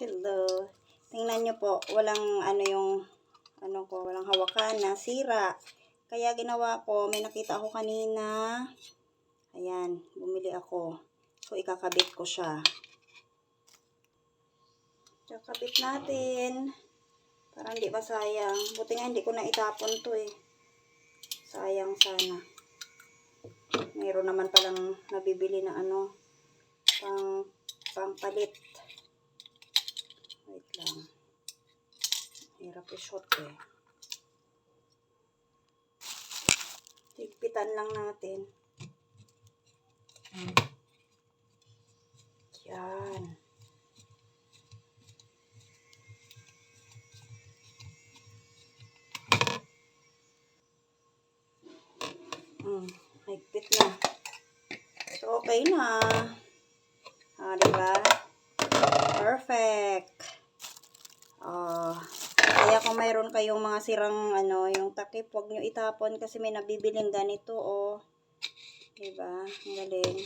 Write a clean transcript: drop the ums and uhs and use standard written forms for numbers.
Hello. Tingnan nyo po, walang walang hawakan na sira. Kaya ginawa ko, may nakita ako kanina. Ayan, bumili ako. So, ikakabit ko siya. Kakabit natin. Para hindi ba sayang. Buti nga hindi ko na itapon to eh. Sayang sana. Mayroon naman palang nabibili na pangpalit. Wait lang. Hirap i-shot eh. Higpitan lang natin. Yan. Higpit na. So, okay na. Diba? Perfect. Kaya kung mayroon kayong mga sirang yung takip, huwag nyo itapon kasi may nabibiling ganito, oh. Diba? Ang galing.